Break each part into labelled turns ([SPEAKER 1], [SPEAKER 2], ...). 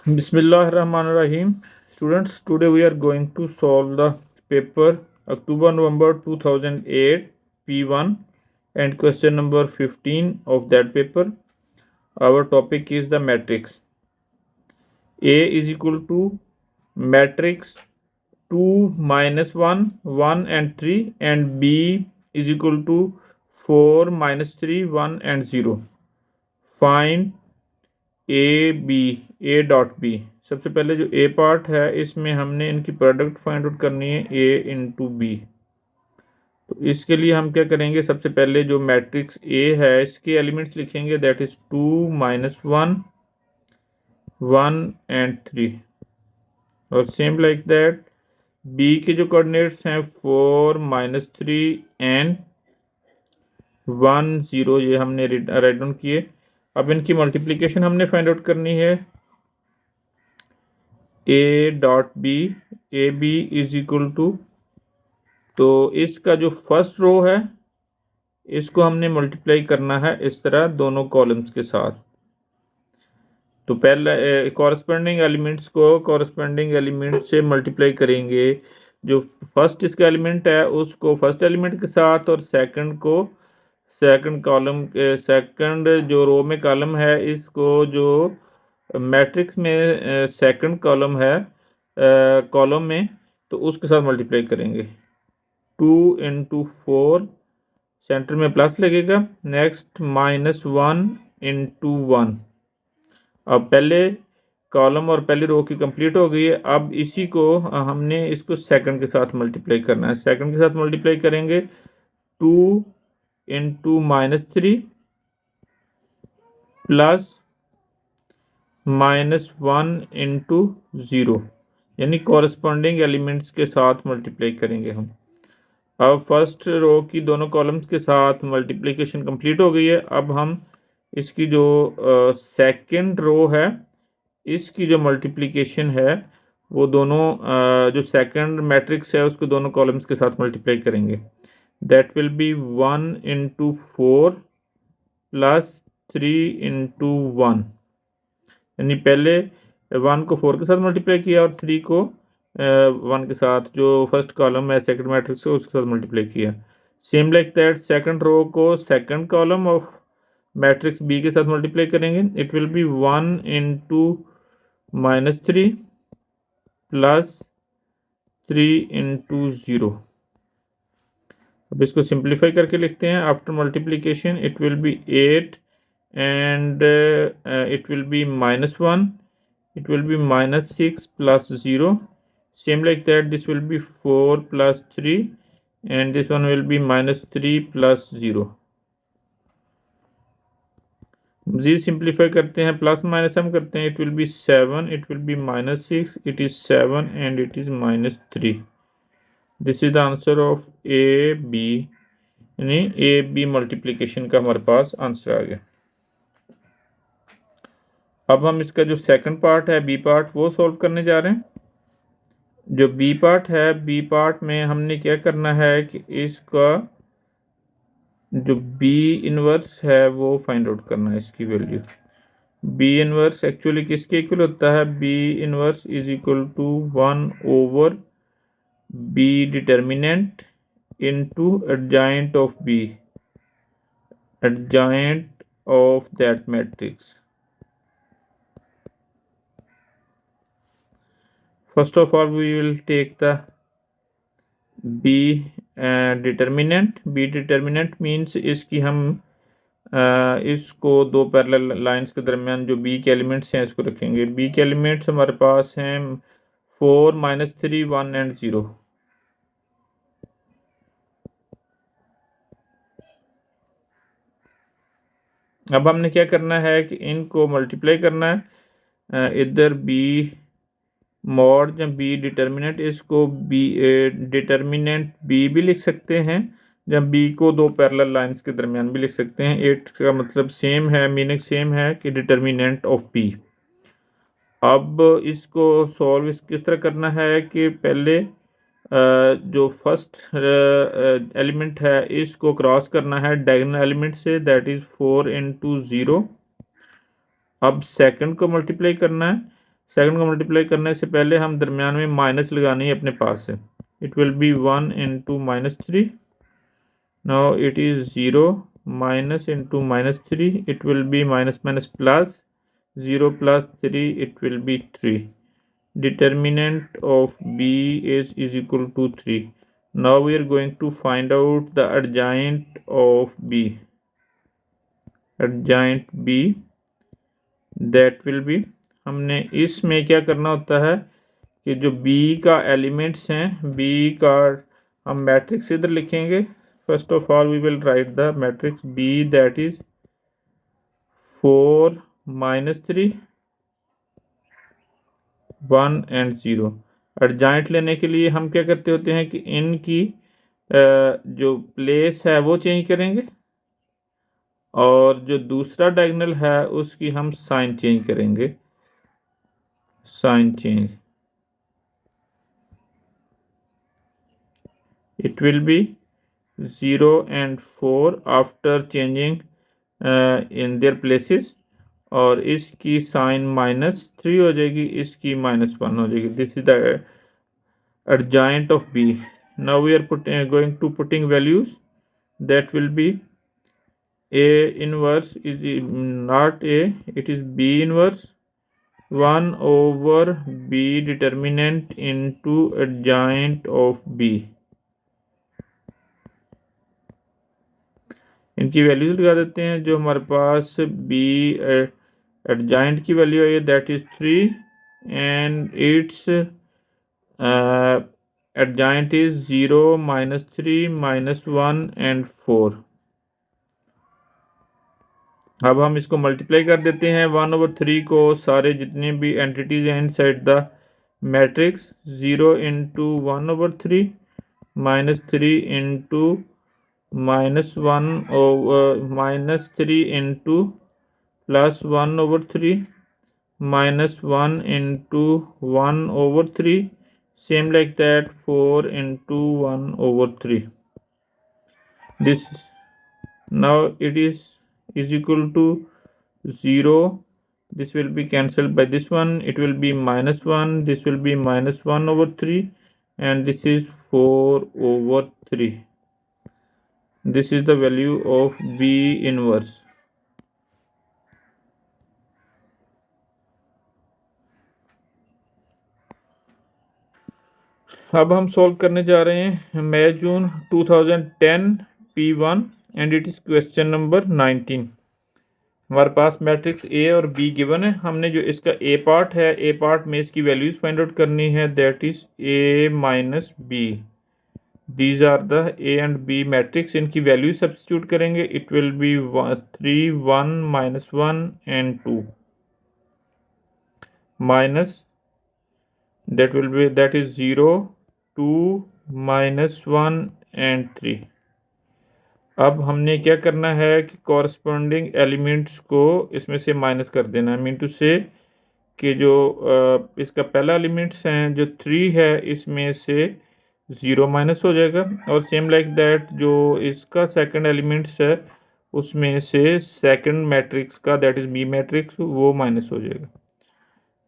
[SPEAKER 1] Bismillahirrahmanirrahim. Students, today we are going to solve the paper October-November 2008 P1 and question number 15 of that paper. Our topic is the matrix. A is equal to matrix 2 minus 1, 1 and 3, and B is equal to 4 minus 3, 1 and 0. Find A dot B. सबसे पहले जो ए part है इसमें हमने इनकी product find out करनी है ए into B. तो इसके लिए हम क्या करेंगे, सबसे पहले जो मैट्रिक्स ए है इसके एलिमेंट्स लिखेंगे, दैट इज 2 माइनस 1, 1 एंड 3। और सेम लाइक दैट बी के जो कोऑर्डिनेट्स हैं 4 माइनस 3 एंड 1 0, ये हमने राइट डाउन किए। अब इनकी मल्टीप्लिकेशन हमने फाइंड आउट करनी है, A dot B, A B is equal to, तो इसका जो फर्स्ट रो है इसको हमने मल्टीप्लाई करना है इस तरह दोनों कॉलम्स के साथ। तो पहले कॉरस्पॉन्डिंग एलिमेंट्स को कॉरस्पॉन्डिंग एलिमेंट से मल्टीप्लाई करेंगे। जो फर्स्ट इसका एलिमेंट है उसको फर्स्ट एलिमेंट के साथ, और सेकंड को सेकंड कॉलम, सेकंड जो रो में कॉलम है इसको जो मैट्रिक्स में सेकंड कॉलम है कॉलम में, तो उसके साथ मल्टीप्लाई करेंगे। 2 इंटू 4, सेंटर में प्लस लगेगा। Next minus 1 into 1। अब पहले कॉलम और पहली रो की कंप्लीट हो गई है। अब इसी को हमने इसको सेकंड के साथ मल्टीप्लाई करना है। सेकंड के साथ मल्टीप्लाई करेंगे 2 into minus 3 plus minus 1 into 0, यानी कॉरस्पॉन्डिंग एलिमेंट्स के साथ मल्टीप्लाई करेंगे हम। अब फर्स्ट रो की दोनों कॉलम्स के साथ मल्टीप्लिकेशन कंप्लीट हो गई है। अब हम इसकी जो सेकंड रो है इसकी जो मल्टीप्लिकेशन है वो दोनों जो सेकंड मैट्रिक्स है उसको दोनों कॉलम्स के साथ मल्टीप्लाई करेंगे। That will be 1 into 4 plus 3 into 1, यानी पहले 1 को 4 के साथ मल्टीप्लाई किया और 3 को 1 के साथ, जो फर्स्ट कॉलम है सेकंड मैट्रिक्स है उसके साथ मल्टीप्लाई किया। Same like that second row को second column of matrix B के साथ मल्टीप्लाई करेंगे। It will be 1 into minus 3 plus 3 into 0। अब इसको सिंप्लीफाई करके लिखते हैं। After multiplication it will be 8 and it will be minus 1, it will be minus 6 plus 0. Same like that, this will be 4 plus 3 and this one will be minus 3 plus 0. जी simplify करते हैं, plus minus हम करते हैं। It will be 7, it will be minus 6, it is 7 and it is minus 3। This is the answer of A B, यानी A B multiplication का हमारे पास answer आ गया। अब हम इसका जो सेकंड पार्ट है बी पार्ट वो सॉल्व करने जा रहे हैं। जो बी पार्ट है, बी पार्ट में हमने क्या करना है कि इसका जो बी इनवर्स है वो फाइंड आउट करना है, इसकी वैल्यू। बी इनवर्स एक्चुअली किसके इक्वल होता है, B inverse is equal to 1 over B determinant into adjoint of B, adjoint of that matrix. First of all, we will take the B determinant. B determinant means इसकी हम इसको दो parallel lines के दरमियान जो B के elements हैं इसको रखेंगे। B के एलिमेंट्स हमारे पास हैं 4 माइनस 3 1 एंड 0। अब हमने क्या करना है कि इनको मल्टीप्लाई करना है। इधर B मॉड जब बी डिटर्मिनेंट, इसको बी डिटर्मिनेंट बी भी लिख सकते हैं, जब बी को दो पैरेलल लाइंस के दरमियान भी लिख सकते हैं। 8 का मतलब सेम है, मीनिंग सेम है कि डिटर्मिनेंट ऑफ बी। अब इसको सॉल्व किस तरह करना है कि पहले जो फर्स्ट एलिमेंट है इसको क्रॉस करना है डायगोनल एलिमेंट से, दैट इज 4 इंटू 0। अब सेकेंड को मल्टीप्लाई करना है, सेकंड को मल्टीप्लाई करने से पहले हम दरमियान में माइनस लगानी है अपने पास से। It will be 1 into -3। Now it is 0 minus into -3, it will be minus minus plus, 0 plus 3, it will be 3. Determinant of b is equal to 3. Now we are going to find out the adjoint of b. Adjoint b, that will be, हमने इसमें क्या करना होता है कि जो b का elements हैं, b का हम मैट्रिक्स इधर लिखेंगे। First of all we will write the matrix b, that is 4 -3 1 and 0। Adjoint लेने के लिए हम क्या करते होते हैं कि इनकी जो प्लेस है वो चेंज करेंगे, और जो दूसरा डायगोनल है उसकी हम साइन चेंज करेंगे, sign change. It will be 0 and 4 after changing in their places, और इसकी साइन -3 हो जाएगी, इसकी -1 हो जाएगी। This is the adjoint of b. Now we are going to putting values, that will be a inverse is not a, it is b inverse 1 over b determinant into adjoint of b। इनकी values लगा देते हैं। जो हमारे पास b adjoint की value है that is 3 and it's adjoint is 0 -3 -1 and 4। अब हम इसको मल्टीप्लाई कर देते हैं 1/3 को सारे जितने भी एंटिटीज हैं inside the matrix. 0 into 1/3 -3 into -1 -3 into +1/3 -1 into 1/3, same like that 4 into 1/3। This now it is equal to 0, this will be cancelled by this one, it will be -1, this will be -1/3, and this is 4/3। this is the value of b inverse। अब हम solve करने जा रहे हैं मई जून 2010 P1 and it is question number 19। हमारे पास matrix A और be given है। हमने जो इसका ए पार्ट है, ए पार्ट में इसकी वैल्यूज फाइंड आउट करनी है, that is A minus B. These are the A and B matrix. इनकी वैल्यूज सब्स्टिट्यूट करेंगे। It will be 3 1 -1 and 2 minus that is 0 2 -1 and 3। अब हमने क्या करना है कि कॉरस्पॉन्डिंग एलिमेंट्स को इसमें से माइनस कर देना है। मीन टू से कि जो इसका पहला एलिमेंट्स हैं जो 3 है, इसमें से 0 माइनस हो जाएगा, और सेम लाइक दैट जो इसका सेकंड एलिमेंट्स है उसमें से सेकंड मैट्रिक्स का, दैट इज बी मैट्रिक्स, वो माइनस हो जाएगा।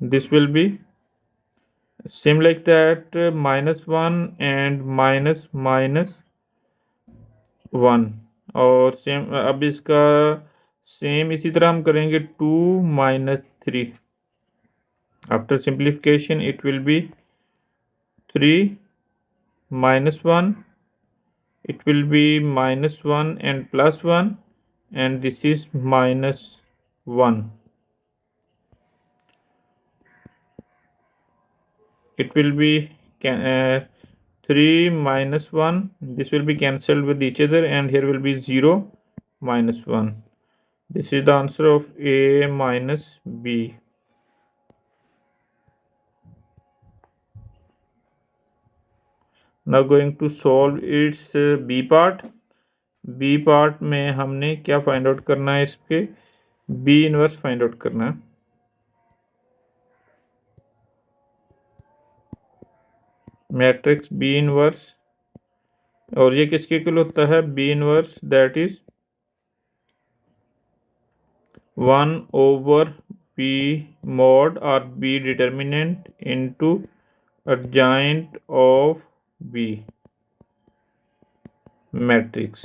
[SPEAKER 1] This will B same like that -1 and -1, और सेम अब इसका सेम इसी तरह हम करेंगे 2 -3। After simplification it will be 3 -1, it will be -1 and +1, and this is -1। it will be 3 -1, this will be cancelled with each other, and here will be 0 -1। this is the answer of a minus b। now going to solve its b part। b part में हमने क्या find out करना है, इसके b inverse find out करना है। Matrix B inverse, और ये किसके इक्वल होता है, B inverse that is 1/b B mod और B determinant into adjoint of B matrix.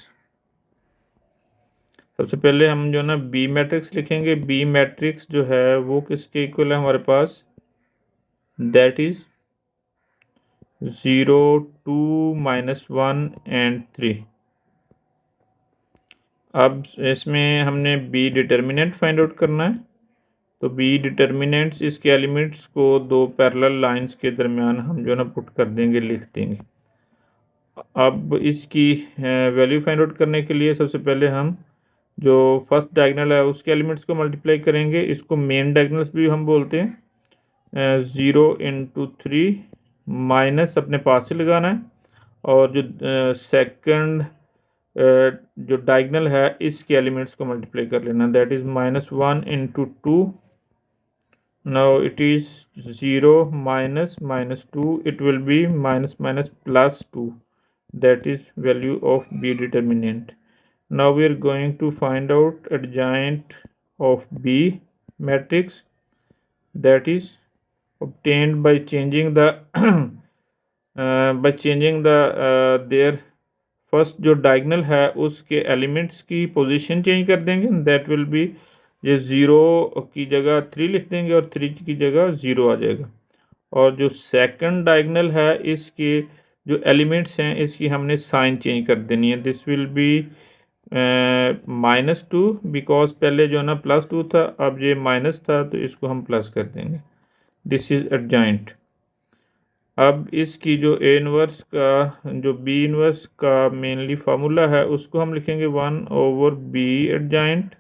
[SPEAKER 1] सबसे पहले हम जो ना बी मैट्रिक्स लिखेंगे। बी मैट्रिक्स जो है वो किसके इक्वल है हमारे पास, दैट इज 0 2 -1 एंड 3। अब इसमें हमने बी डिटर्मिनेंट फाइंड आउट करना है। तो बी डिटर्मिनेंट्स इसके एलिमेंट्स को दो पैरेलल लाइंस के दरमियान हम जो ना पुट कर देंगे, लिख देंगे। अब इसकी वैल्यू फाइंड आउट करने के लिए सबसे पहले हम जो फर्स्ट डायगोनल है उसके एलिमेंट्स को मल्टीप्लाई करेंगे। इसको मेन डायगोनल्स भी हम बोलते हैं। 0 × 3 माइनस अपने पास से लगाना है, और जो सेकंड जो डायगोनल है इसके एलिमेंट्स को मल्टीप्लाई कर लेना, that is -1 × 2। Now it is 0 -2, it will be -+2, that is value of B determinant. Now we are going to find out adjoint of B matrix, that is obtained by changing the their first जो diagonal है उसके elements की position change कर देंगे। That will be, ये 0 की जगह 3 लिख देंगे और 3 की जगह 0 आ जाएगा। और जो सेकंड डायगोनल है इसके जो एलिमेंट्स हैं इसकी हमने साइन चेंज कर देनी है। दिस विल बी -2, बिकॉज पहले जो है ना +2 था, अब ये माइनस था तो इसको हम प्लस कर देंगे। This is adjoint. अब इसकी जो ए इनवर्स का जो बी इनवर्स का मेनली फार्मूला है उसको हम लिखेंगे 1/b adjoint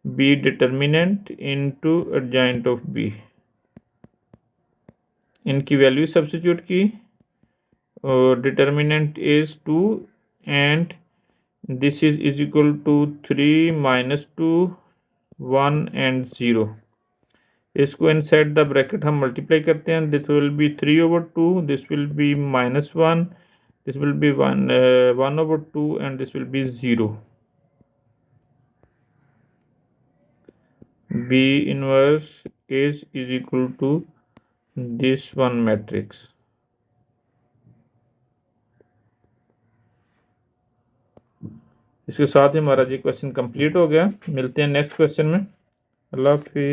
[SPEAKER 1] B determinant into adjoint of B. इनकी वैल्यू सब्स्टिट्यूट की, determinant is 2 and this is equal to 3 -2 1 and 0। इसको इनसाइड द ब्रैकेट हम मल्टीप्लाई करते हैं। This will be 3/2, this will be -1, this will be 1/2 and this will be 0। B inverse is equal to this one matrix। इसके साथ ही हमारा जी question complete हो गया। मिलते हैं नेक्स्ट क्वेश्चन में। अल्लाह हाफिज़।